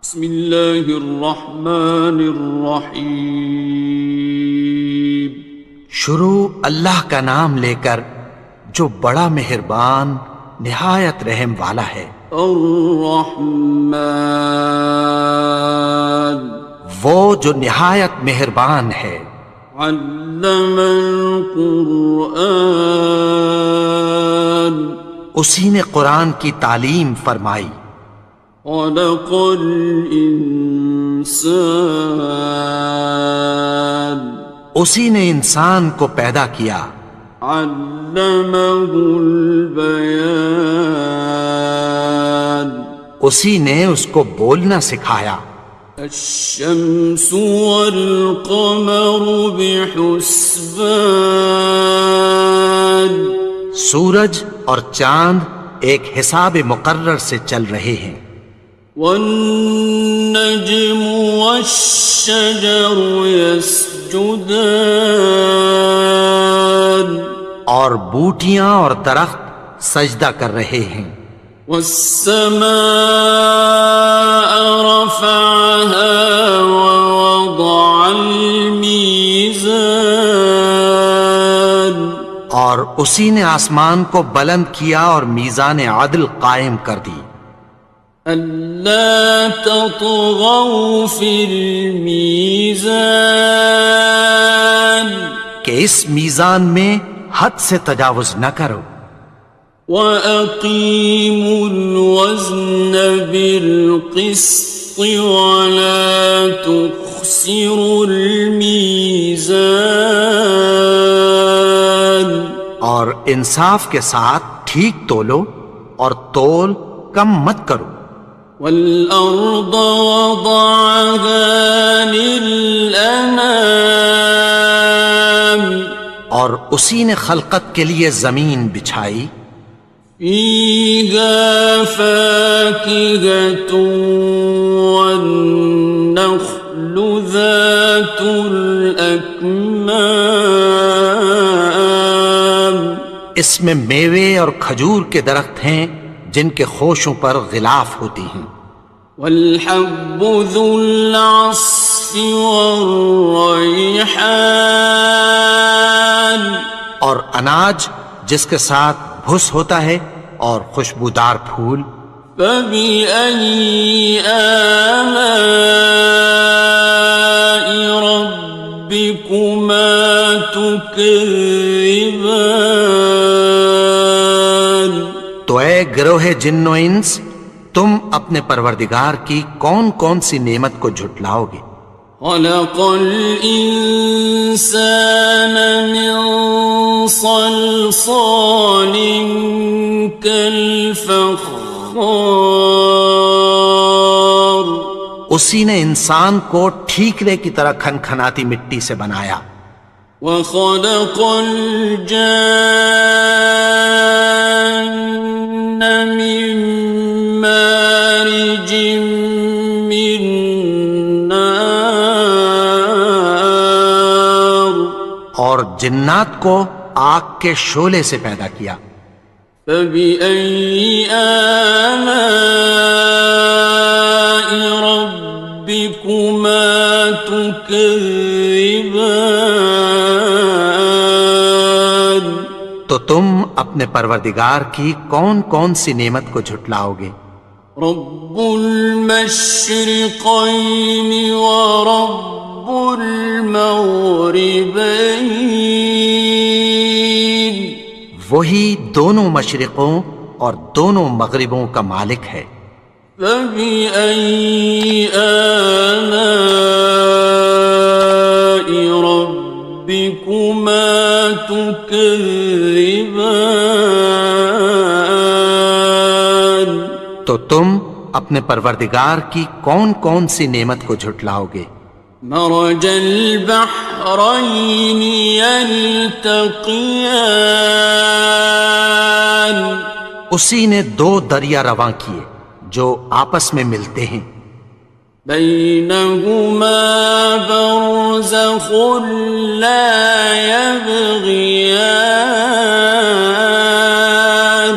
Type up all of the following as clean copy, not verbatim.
بسم اللہ الرحمن الرحیم۔ شروع اللہ کا نام لے کر جو بڑا مہربان نہایت رحم والا ہے۔ الرحمن، وہ جو نہایت مہربان ہے۔ علم القرآن، اسی نے قرآن کی تعلیم فرمائی۔ خلق الانسان، اسی نے انسان کو پیدا کیا۔ علمہ البیان، اسی نے اس کو بولنا سکھایا۔ الشمس والقمر بحسبان، سورج اور چاند ایک حساب مقرر سے چل رہے ہیں۔ والنجم والشجر يسجدان، اور بوٹیاں اور درخت سجدہ کر رہے ہیں۔ والسماء رفعها ووضع الميزان، اور اسی نے آسمان کو بلند کیا اور میزان عدل قائم کر دی۔ ألا تطغوا في الميزان، کہ اس میزان میں حد سے تجاوز نہ کرو۔ وَأَقِيمُوا الْوَزْنَ بِالْقِسْطِ وَلَا تُخْسِرُوا الْمِيزَانَ، اور انصاف کے ساتھ ٹھیک تولو اور تول کم مت کرو۔ وَالْأَرْضَ وَضَعَهَا لِلْأَنَامِ، اور اسی نے خلقت کے لیے زمین بچھائی۔ فِيهَا فَاكِهَةٌ وَالنَّخْلُ ذَاتُ الْأَكْمَامِ، اس میں میوے اور کھجور کے درخت ہیں جن کے خوشوں پر غلاف ہوتی ہیں۔ وَالْحَبُّ ذُو الْعَصْفِ وَالرَّيْحَانِ، اور اناج جس کے ساتھ بھس ہوتا ہے اور خوشبودار پھول۔ فَبِأَيِّ آلَاءِ رَبِّكُمَا تُكَذِّبَانِ، تو اے گروہ جن و انس، تم اپنے پروردگار کی کون کون سی نعمت کو جھٹلاؤ گے؟ خَلَقَ الْإِنسَانَ مِنْ صَلْصَالٍ كَالْفَخَّارِ، اسی نے انسان کو ٹھیکرے کی طرح کھنکھناتی مٹی سے بنایا۔ وَخَلَقَ الْجَانَّ مِن مَّارِجٍ مِّن نَّارٍ، اور جنات کو آگ کے شعلے سے پیدا کیا۔ فَبِأَيِّ آلَاءِ رَبِّكُمَا تُكَذِّبَانِ، تو تم اپنے پروردگار کی کون کون سی نعمت کو جھٹلاؤ گے؟ رب المشرقین ورب المغربین، وہی دونوں مشرقوں اور دونوں مغربوں کا مالک ہے۔ فَبِأَيِّ آلَاءِ رَبِّكُمَا تُكَذِّبَانِ، تو تم اپنے پروردگار کی کون کون سی نعمت کو جھٹلاؤ گے؟ مرج البحرین یلتقیان، اسی نے دو دریا رواں کیے جو آپس میں ملتے ہیں۔ بینہما برزخ لا یبغیان،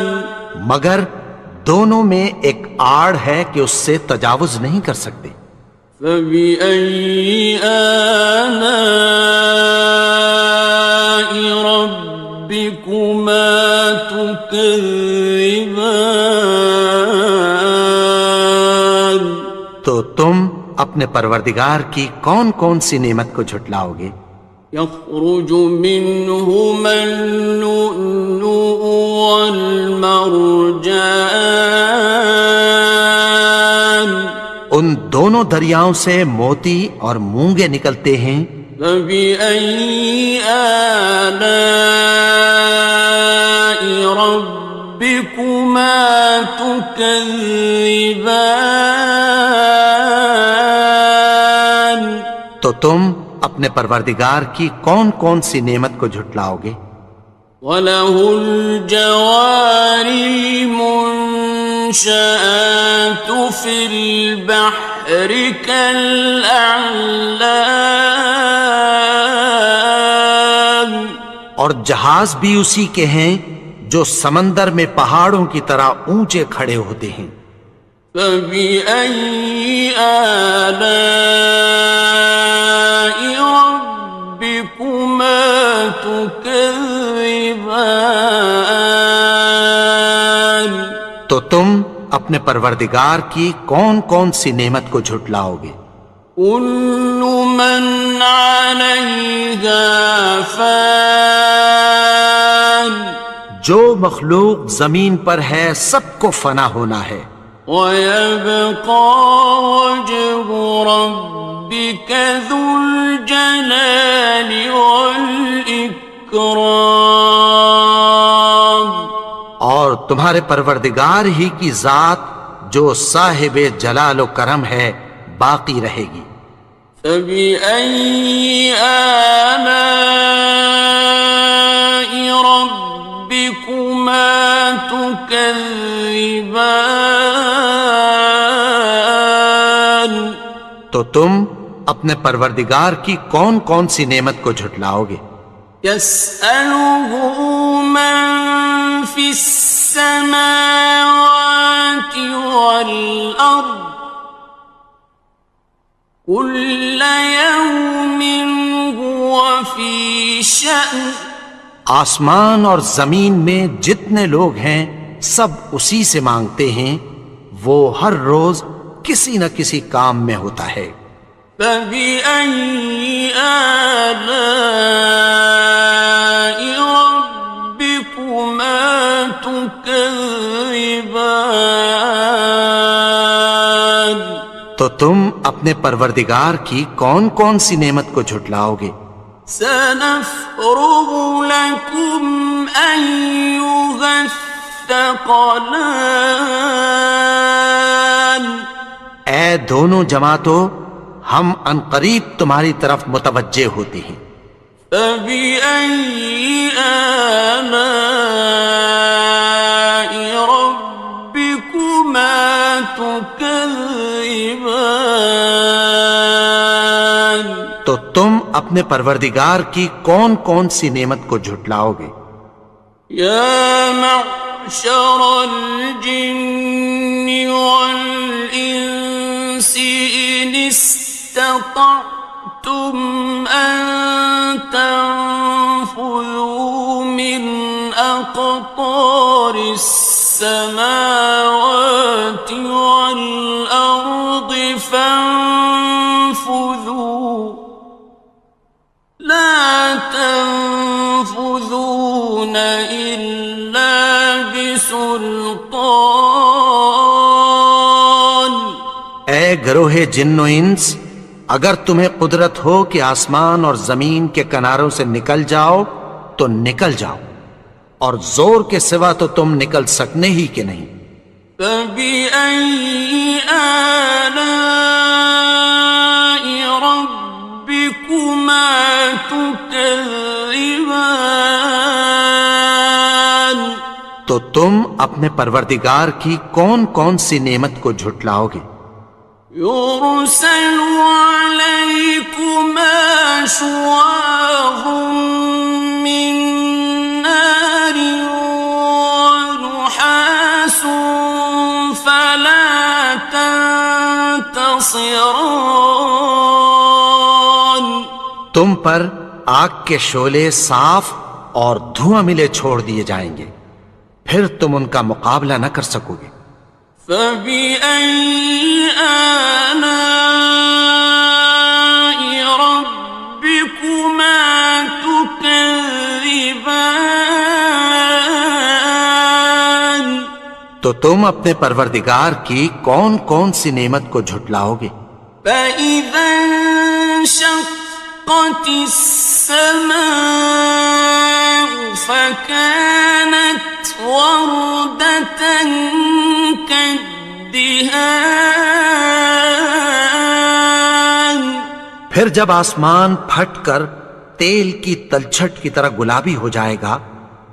مگر دونوں میں ایک آڑ ہے کہ اس سے تجاوز نہیں کر سکتے۔ فبأي آلاء ربكما تكذبان؟ تو تم اپنے پروردگار کی کون کون سی نعمت کو جھٹلاؤ گے؟ يخرج منهما اللؤلؤ والمرجان، ان دونوں دریاؤں سے موتی اور مونگے نکلتے ہیں۔ فبأي آلاء ربكما تكذبان؟ تو تم اپنے پروردگار کی کون کون سی نعمت کو جھٹلاؤ گے؟ وَلَهُ الْجَوَارِ الْمُنشَآتُ فِي الْبَحْرِ كَالْأَعْلَامِ، اور جہاز بھی اسی کے ہیں جو سمندر میں پہاڑوں کی طرح اونچے کھڑے ہوتے ہیں۔ فَبِأَيِّ آلَاءِ رَبِّكُمَا تُكَذِّبَانِ؟ تو تم اپنے پروردگار کی کون کون سی نعمت کو جھٹلاؤ گے؟ كُلُّ مَنْ عَلَيْهَا فَانٍ، جو مخلوق زمین پر ہے سب کو فنا ہونا ہے۔ وَيَبْقَى وَجْهُ رَبِّكَ ذُو الْجَلَالِ وَالْإِكْرَامِ، اور تمہارے پروردگار ہی کی ذات جو صاحب جلال و کرم ہے باقی رہے گی۔ فَبِأَيِّ آلَاءِ رَبِّكُمَا تُكَذِّبَانِ؟ تو تم اپنے پروردگار کی کون کون سی نعمت کو جھٹلاؤ گے؟ يَسْأَلُهُ مَن فِي السَّمَاوَاتِ وَالْأَرْضِ كُلَّ يَوْمٍ هُوَ فِي شَأْنٍ، آسمان اور زمین میں جتنے لوگ ہیں سب اسی سے مانگتے ہیں، وہ ہر روز کسی نہ کسی کام میں ہوتا ہے۔ فَبِأَيِّ آلَاءِ رَبِّكُمَا تُكَذِّبَانِ؟ تو تم اپنے پروردگار کی کون کون سی نعمت کو جھٹلاؤ گے؟ سَنَفْرُغُ لَكُمْ أَيُّهَ الثَّقَلَانِ، اے دونوں جماعتوں، ہم عنقریب تمہاری طرف متوجہ ہوتے ہیں۔ فَبِأَيِّ آلَاءِ رَبِّكُمَا تُكَذِّبَانِ؟ تو تم اپنے پروردگار کی کون کون سی نعمت کو جھٹلاؤ گے؟ يَا مَعْشَرَ الْجِنِّ وَالْإِنسِ إِنِ اسْتَطَعْتُمْ أَن تَنفُذُوا مِنْ أَقْطَارِ السَّمَاوَاتِ وَالْأَرْضِ فَانفُذُوا لَا تَنفُذُونَ إِلَّا بِسُلْطَانٍ۔ اے گروہ جن و انس، اگر تمہیں قدرت ہو کہ آسمان اور زمین کے کناروں سے نکل جاؤ تو نکل جاؤ، اور زور کے سوا تو تم نکل سکنے ہی کہ نہیں۔ فَبِأَيِّ آلَاءِ رَبِّكُمَا تُكَذِّبَانِ؟ تو تم اپنے پروردگار کی کون کون سی نعمت کو جھٹلاؤ گے؟ يُرْسَلُ عَلَيْكُمَا شُوَاظٌ مِّن نَّارٍ وَنُحَاسٌ خاصران. تم پر آگ کے شعلے صاف اور دھواں ملے چھوڑ دیے جائیں گے، پھر تم ان کا مقابلہ نہ کر سکو گے۔ فبأي آلاء ربكما تكذبان. تو تم اپنے پروردگار کی کون کون سی نعمت کو جھٹلاؤ گے؟ فإذا انشقت السماء فكانت وردة كالدهان. پھر جب آسمان پھٹ کر تیل کی تلچھٹ کی طرح گلابی ہو جائے گا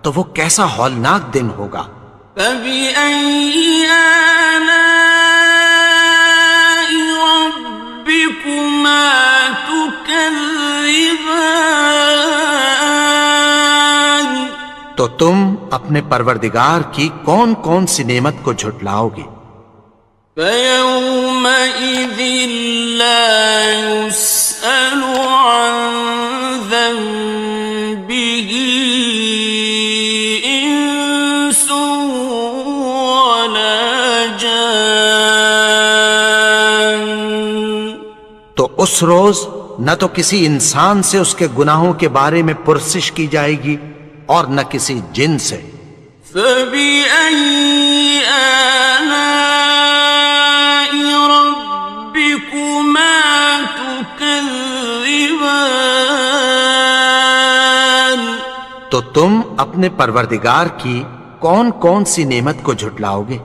تو وہ کیسا ہولناک دن ہوگا۔ فبأي آلاء ربكما تكذبان. تو تم اپنے پروردگار کی کون کون سی نعمت کو جھٹلاؤ گے؟ فيومئذ لا يسأل عن ذنبه إنس ولا جان. تو اس روز نہ تو کسی انسان سے اس کے گناہوں کے بارے میں پرسش کی جائے گی اور نہ کسی جن سے۔ فبأي آلاء ربكما تكذبان. تو تم اپنے پروردگار کی کون کون سی نعمت کو جھٹلاؤ گے؟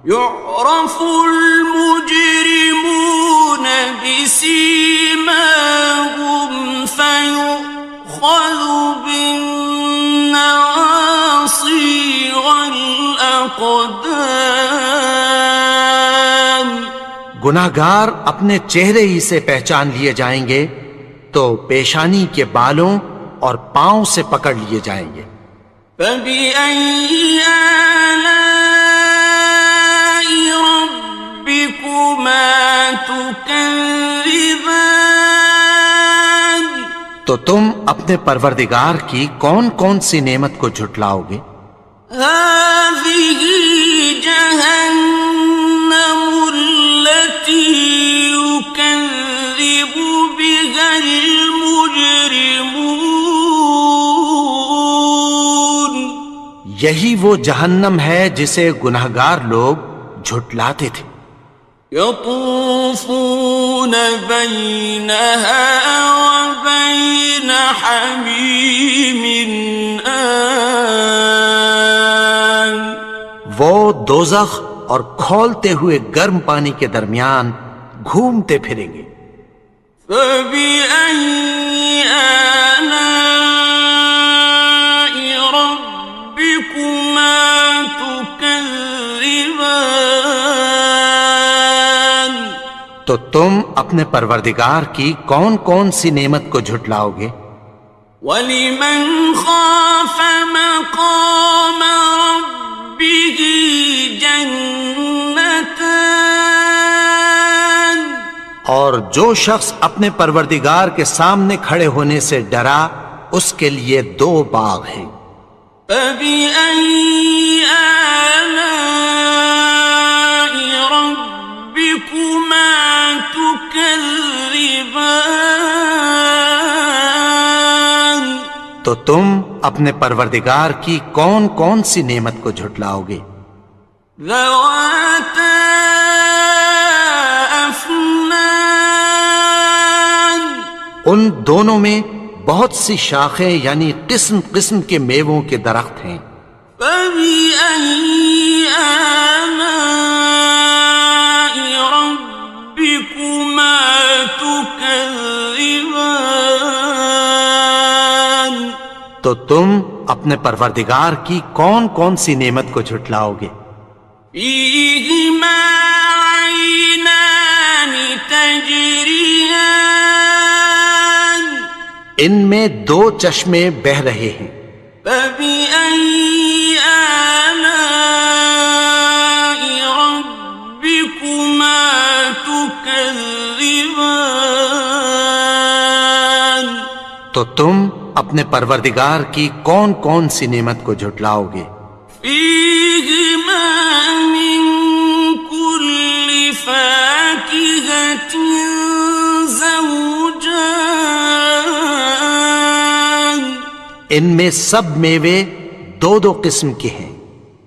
يعرف المجرمون بسيماهم فيؤخذ بالنواصي والأقدام. گناہگار اپنے چہرے ہی سے پہچان لیے جائیں گے تو پیشانی کے بالوں اور پاؤں سے پکڑ لیے جائیں گے۔ فبأي آلاء ربكما تكذبان. تو تم اپنے پروردگار کی کون کون سی نعمت کو جھٹلاؤ گے؟ هذه جهنم التي يكذب بها المجرمون. یہی وہ جہنم ہے جسے گناہگار لوگ جھٹلاتے تھے۔ يطوفون بينها وبين حميم آن. وہ دوزخ اور کھولتے ہوئے گرم پانی کے درمیان گھومتے پھریں گے۔ فبأي آلاء ربكما تكذبان. تو تم اپنے پروردگار کی کون کون سی نعمت کو جھٹلاؤ گے؟ وَلِمَنْ خَافَ مَقَامَ رَبِّهِ جَنَّتَانِ. اور جو شخص اپنے پروردگار کے سامنے کھڑے ہونے سے ڈرا اس کے لیے دو باغ ہیں۔ فَبِأَيِّ آلَاءِ رَبِّكُمَا تُكَذِّبَانِ. تو تم اپنے پروردگار کی کون کون سی نعمت کو جھٹلاؤ گے؟ ذَوَاتَا أَفْنَانٍ. ان دونوں میں بہت سی شاخیں یعنی قسم قسم کے میووں کے درخت ہیں۔ فَبِأَيِّ آلَاءِ رَبِّكُمَا تُكَذِّبَانِ. تو تم اپنے پروردگار کی کون کون سی نعمت کو جھٹلاؤ گے؟ فِيهِمَا عَيْنَانِ تَجْرِيَانِ. ان میں دو چشمے بہہ رہے ہیں۔ فَبِأَيِّ آلَاءِ رَبِّكُمَا تُكَذِّبَانِ. تكذبان تو تم اپنے پروردگار کی کون کون سی نعمت کو جھٹلاؤ گے؟ فيهما من كل فاكهة زوجان ان میں سب میوے دو دو قسم کے ہیں۔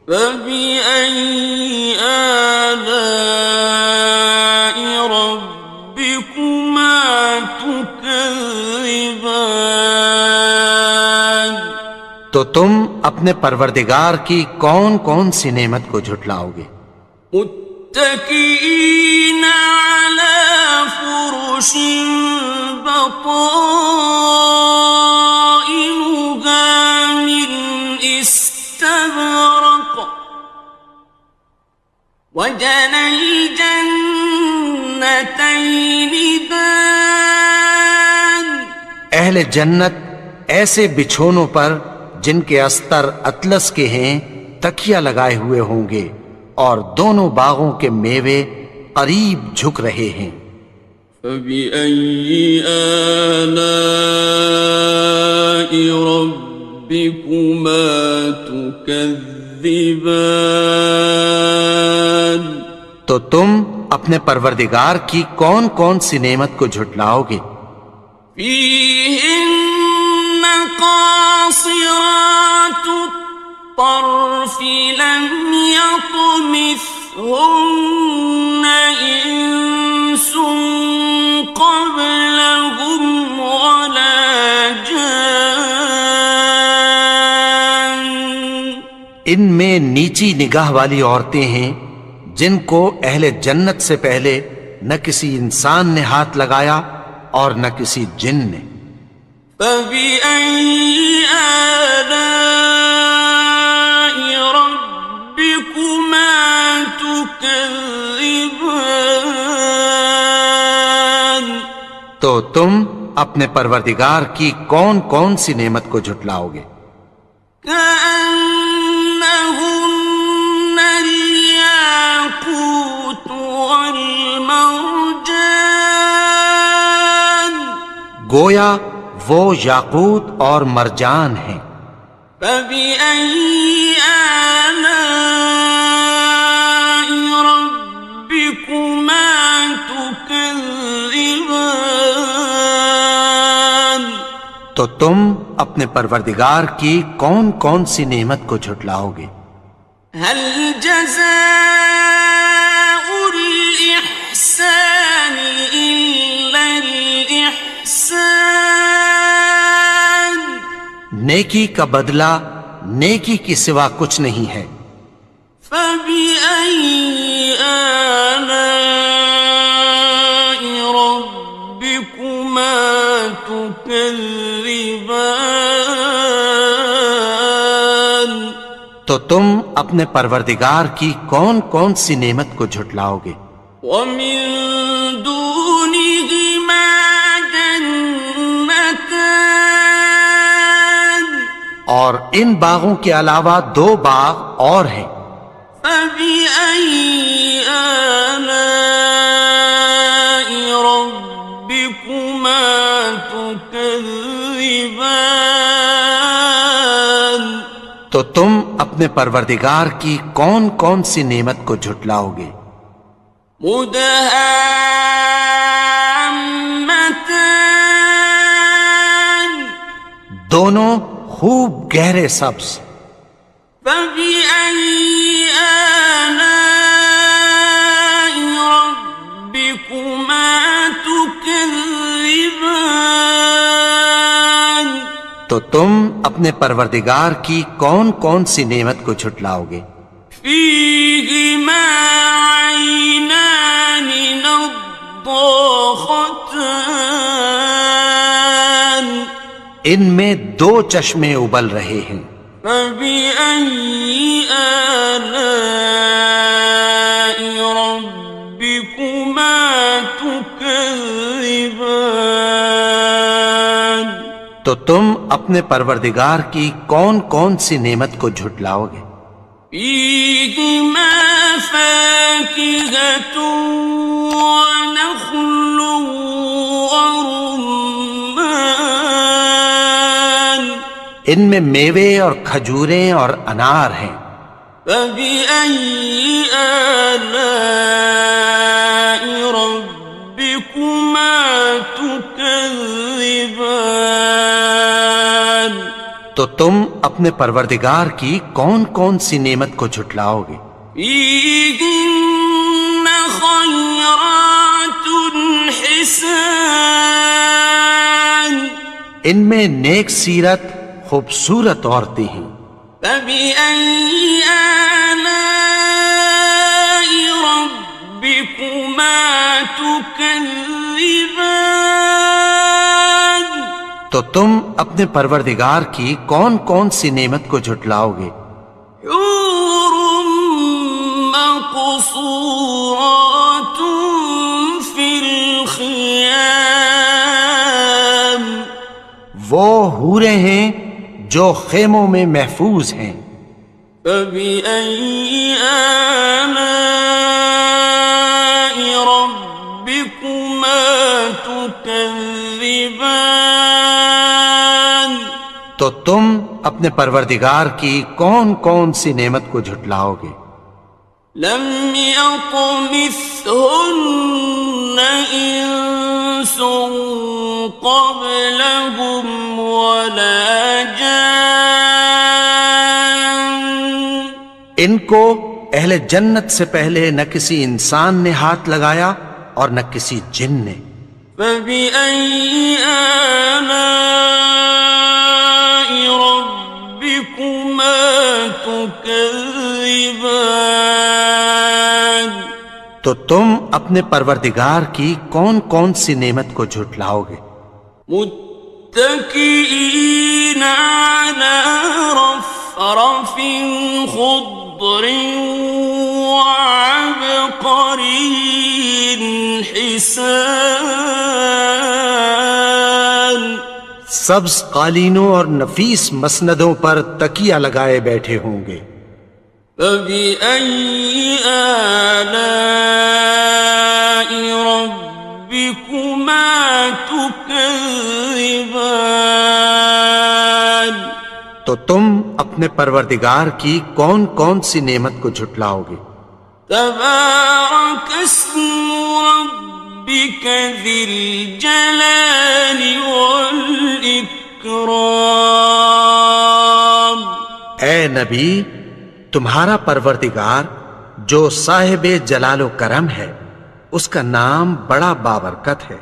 فبأي آلاء ربكما تكذبان تو تم اپنے پروردگار کی کون کون سی نعمت کو جھٹلاؤ گے؟ متكئين على فرش بطائنها من استبرق وجنى الجنتين دان اہل جنت ایسے بچھونوں پر جن کے استر اطلس کے ہیں تکیہ لگائے ہوئے ہوں گے اور دونوں باغوں کے میوے قریب جھک رہے ہیں۔ فبأي آلاء ربكما تكذبان تو تم اپنے پروردگار کی کون کون سی نعمت کو جھٹلاؤ گے؟ فيهن قاصرات الطرف لم يطمثهن إنس قبلهم ولا جان ان میں نیچی نگاہ والی عورتیں ہیں جن کو اہل جنت سے پہلے نہ کسی انسان نے ہاتھ لگایا اور نہ کسی جن نے۔ فبأي آلاء ربكما تكذبان تو تم اپنے پروردگار کی کون کون سی نعمت کو جھٹلاؤ گے؟ كأنهن الياقوت والمرجان گویا وہ یاقوت اور مرجان ہیں۔ فبأي آلاء ربكما تكذبان تو تم اپنے پروردگار کی کون کون سی نعمت کو جھٹلاؤ گے؟ هل جزاء الإحسان إلا الإحسان نیکی کا بدلہ نیکی کی سوا کچھ نہیں ہے۔ فبأي آلاء ربكما تكذبان تو تم اپنے پروردگار کی کون کون سی نعمت کو جھٹلاؤ گے؟ ومن دونهما جنتان اور ان باغوں کے علاوہ دو باغ اور ہیں۔ فبأي آلاء ربكما تكذبان تو تم اپنے پروردگار کی کون کون سی نعمت کو جھٹلاؤ گے؟ مدهامتان دونوں خوب گہرے سبز۔ فبأي آلاء ربكما تكذبان تو تم اپنے پروردگار کی کون کون سی نعمت کو جھٹلاؤ گے؟ فيهما عينان نضاختان ان میں دو چشمے ابل رہے ہیں۔ فبأي آلاء ربكما تكذبان تو تم اپنے پروردگار کی کون کون سی نعمت کو جھٹلاؤ گے؟ فيهما فاكهة ونخل ورمان ان میں میوے اور کھجوریں اور انار ہیں. فبأي آلاء ربكما تكذبان تو تم اپنے پروردگار کی کون کون سی نعمت کو جھٹلاؤ گے؟ فيهن خيرات حسان ان میں نیک سیرت خوبصورت عورتیں ہیں. فبأي آلاء ربكما تكذبان تو تم اپنے پروردگار کی کون کون سی نعمت کو جھٹلاؤ گے؟ حور مقصورات في الخيام وہ حوریں ہیں جو خیموں میں محفوظ ہیں. فبأي آلاء ربكما تكذبان تو تم اپنے پروردگار کی کون کون سی نعمت کو جھٹلاؤ گے؟ لم يطمثهن إنس قبلهم ولا جان ان کو اہل جنت سے پہلے نہ کسی انسان نے ہاتھ لگایا اور نہ کسی جن نے. فبأي آلاء ربكما تكذبان تو تم اپنے پروردگار کی کون کون سی نعمت کو جھٹلاؤ گے؟ متكئين على رفرف خضر وعبقري حسان سبز قالینوں اور نفیس مسندوں پر تکیہ لگائے بیٹھے ہوں گے. فبأي آلاء ربكما تكذبان تو تم اپنے پروردگار کی کون کون سی نعمت کو جھٹلاؤ گے؟ تبارك اسم ربك ذي الجلال والإكرام اے نبی، تمہارا پروردگار جو صاحب جلال و کرم ہے، اس کا نام بڑا بابرکت ہے.